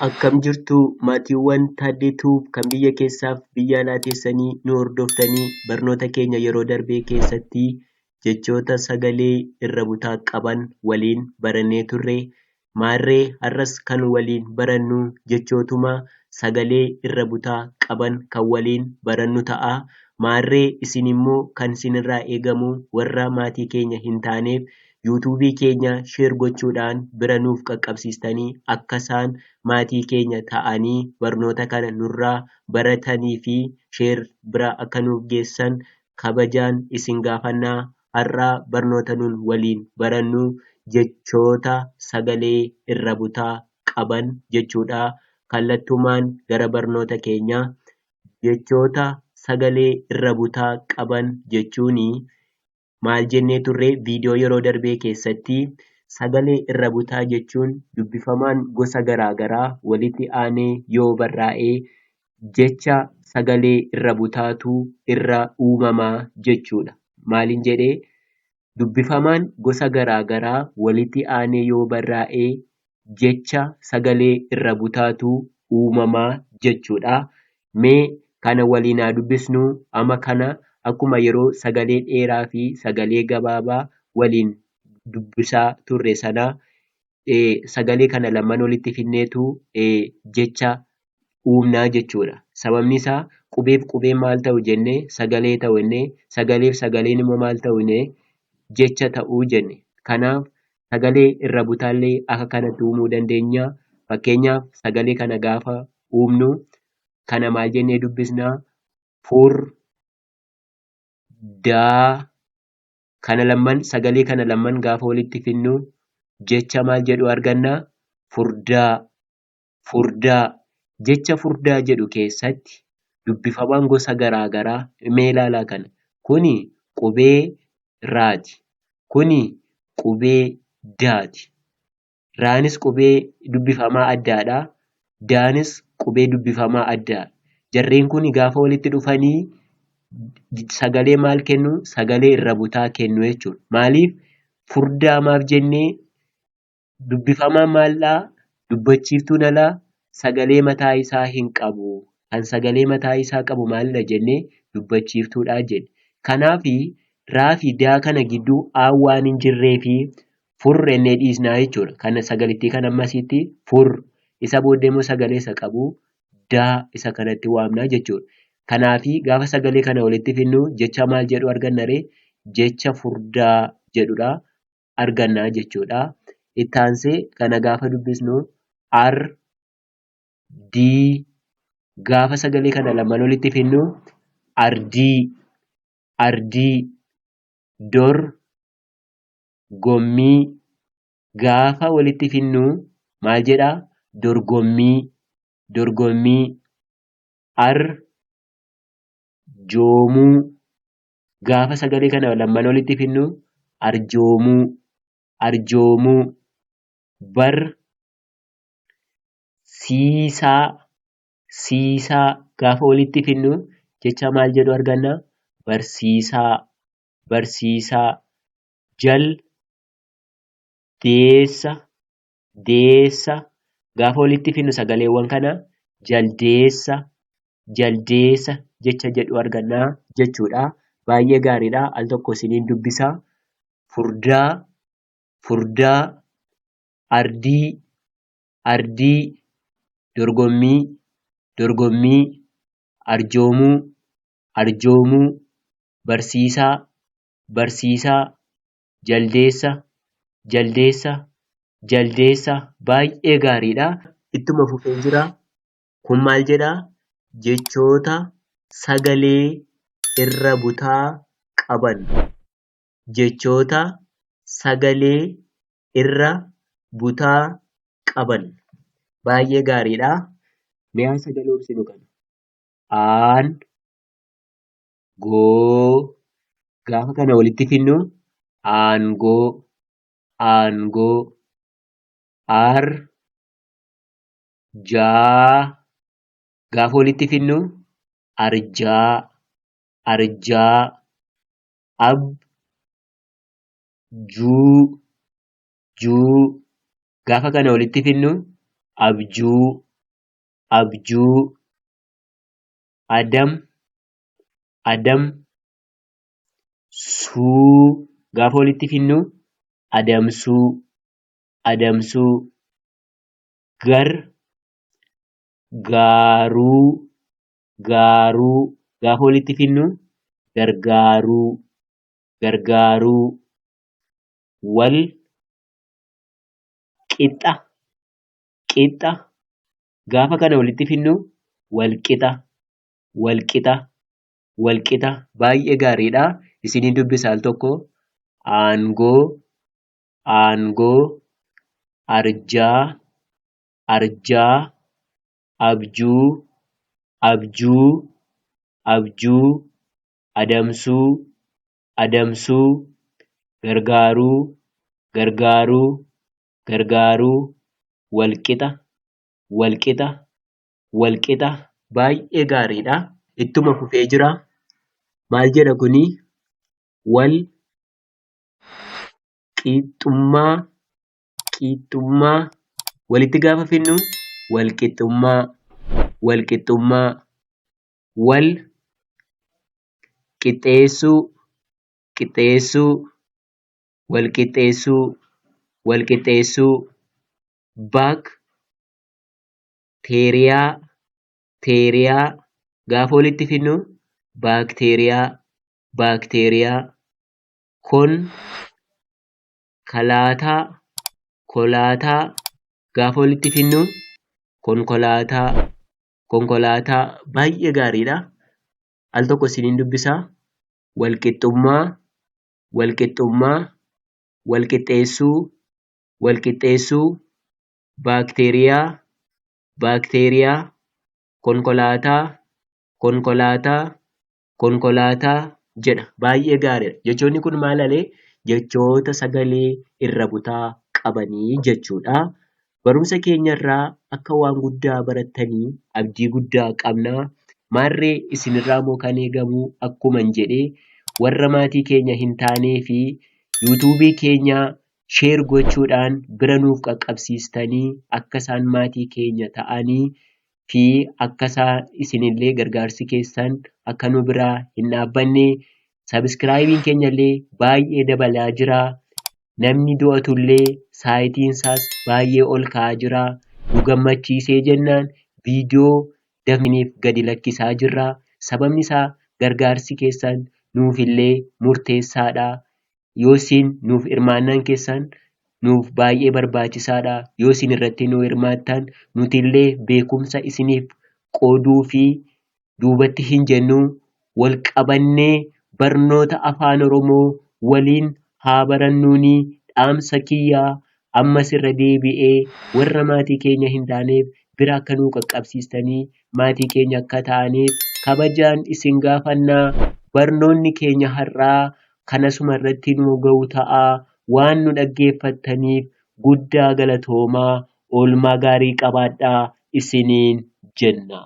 Akkam jirtu maatiiwwan Taaddeetuuf kan biyya keessaaf biyya alaa teessanii nu hordoftanii barnoota keenya yeroo darbee keessatti jechoota sagalee irra butaa qaban waliin barannee turre. Maarree har'as kan waliin barannu jechootuma sagalee irra butaa qaban kan waliin barannu ta'a. Maarree isin immoo kan isinirraa eegamu warra maatii keenya hin taaneef yuutuubii keenya sheer gochuudhaan bira nuuf qaqqabsiistanii akka isaan maatii keenya ta'anii barnoota kana nurraa baratanii fi sheer bira akka nuuf geessan kabajaan isin gaafannaa. Har'aa barnoota nun waliin barannu jechoota sagalee irra butaa qaban jechuudha. Kallattumaan gara barnoota keenyaa. Jechoota sagalee irra butaa qaban jechuuni maal jennee turre viidiyoo yeroo darbee keessatti sagalee irra butaa jechuun dubbifamaan gosa garaagaraa walitti aanee yoo barraa'ee jecha sagalee irra butaatu irra uumamaa jechuudha. Maaliin jedhee dubbifamaan gosa garaagaraa walitti aanee yoo barraa'ee jecha sagalee irra butaatu uumamaa jechuudha. Mee kana waliin haa dubbisnu. Amma kana akkuma yeroo sagalee dheeraa fi sagalee gabaabaa waliin dubbisaa turre sana sagalee kana lamaan walitti fidneetu jecha uumnaa jechuudha. Sababni isaa qubeef qubeen maal ta'u jennee sagalee ta'u jennee sagaleef sagaleen immoo maal ta'u jennee jecha ta'uu jenne. Kanaaf sagalee irra butaallee akka kanatti uumuu dandeenya. Fakkeenyaaf sagalee kana gaafa uumnu kana maal jennee dubbisnaa? Furdaa. Kana lamaan sagalee kana lamaan gaafa walitti fidnu jecha maal jedhu argannaa? Furdaa. Furdaa. Jecha furdaa jedhu keessatti dubbifamaan gosa garaagaraa mee ilaalaa kana. Kuni qubee raati. Kuni qubee daati. Raanis qubee dubbifamaa addaadha. Daanis qubee dubbifamaa addaadha. Jarreen kun gaafa walitti dhufanii sagalee maal kennu? Sagalee irra butaa kennu jechuudha. Maaliif? Furdaa maaf jennee dubbifamaan maaldhaa? Dubbachiiftuun alaa sagalee mataa isaa hin qabu. Kan sagalee mataa isaa qabu maalidha jennee dubbachiiftuudha jenne. Kanaafi raa fi daa kana gidduu aan waan hin jirree fi fur jennee dhiisnaa jechuudha. Kana sagalittii kan ammasitti fur. Isa booddee immoo sagalee isa qabu daa isa kanatti waamnaa jechuudha. Kanaafi gaafa sagalee kana walitti fidnu jecha maal jedhu arganna ree? Jecha furdaa jedhudha argannaa jechuudha. Itti aansee kana gaafa dubbisnu ardii. Gaafa sagalee kana lamaan walitti fidnu ardii. Ardii. Dorgommii. Gaafa walitti fidnu maal jedhaa? Dorgommii. Dorgommii. Arjoomuu. Gaafa sagalee kana lamaan walitti fidnu arjoomuu. Arjoomuu. Barsiisaa. Siisaa. Gaafa walitti fidnu jecha maal jedhu argannaa? Barsiisaa. Barsiisaa. Jaldeessa. Deessa. Gaafa walitti fidnu sagaleewwan kana jaldeessa. Jaldeessa jecha jedhu argannaa jechuudha. Baay'ee gaariidha. Al tokko isiniin dubbisaa. Furdaa. Furdaa. Ardii. Ardii. Dorgommii. Dorgommii. Arjoomuu. Arjoomuu. Barsiisaa. Barsiisaa. Jaldeessa. Jaldeessa. Jaldeessa. Baay'ee gaariidha. Ittuma fufee jira. Kun maal jedhaa? Jechoota sagalee irra butaa qaban. Jechoota sagalee irra butaa qaban. Baay'ee gaariidha. Mee haa sagaloomsinu kana. Aangoo. Gaafa kana walitti fidnu aangoo. Aangoo. Arjaa. Gaafa walitti fidnu arjaa. Arjaa. Abjuu. Gaafa kana walitti fidnu abjuu. abjuu, adam, suu gaafa walitti fidnu adamsuu, gaaruu gaafa walitti fidnu gargaaruu, wal qixa gaafa kana walitti fidnu walqixa. Baay'ee gaariidha. Isiniin dubbisa al tokko aangoo, arjaa, abjuu, adamsuu, gargaaruu, walqixa. Baay'ee gaariidha. Ittuma fufee jira. Maal jedha kuni? Wal qixxummaa walitti gaafa fidnu walqixxummaa, wal qixxeessuu, walqixxeessuu, baakteeriyaa gaafa walitti fidnu baakteeriyaa, konkolaataa gaafa walitti fidnu konkolaataa. Baay'ee gaariidha. Al tokko isiniin dubbisaa. Walqixxummaa, walqixxeessuu, baakteeriyaa, konkolaataa jedha. Baay'ee gaariidha. Jechoonni kun maalalee jechoota sagalee irra butaa qabanii jechuudha. Barumsa keenyarraa akka waan guddaa barattanii abdii guddaa qabna. Maarree isinirraa immoo kan eegamu akkuman jedhee warra maatii keenya hin taanee fi yuutuubii keenya sheer gochuudhaan bira nuuf qaqqabsiistanii akka isaan maatii keenya ta'anii fi akka isaan isinillee gargaarsi keessan akka nu biraa hin dhaabbanne sabiskiraayibiin keenyallee baay'ee dabalaa jira. Namni du'atullee saayitiin isaas baay'ee ol ka'aa jira. Nu gammachiisee jennaan viidiyoo dafniif gadi lakkisaa jirra. Sababni isaa gargaarsi keessan nuufillee murteessaadha. Yoo isin nuuf hirmaannaan keessan nuuf baay'ee barbaachisaadha. Yoo isin irratti nu hirmaattan nutillee beekumsa isiniif qooduu fi duubatti hin jennu wal qabannee barnoota afaan Oromoo waliin haa barannuuni. Dhaamsa kiyyaa ammas irra deebi'ee warra maatii keenya hin taaneef bira akka nu qaqqabsiistanii maatii keenya akka ta'aniif kabajaan isin gaafannaa. Barnoonni keenya har'aa kanasuma irratti nu ga'u ta'a. Waan nu dhaggeeffattaniif guddaa galatoomaa. Oolmaa gaarii qabaadhaa isiniin jenna.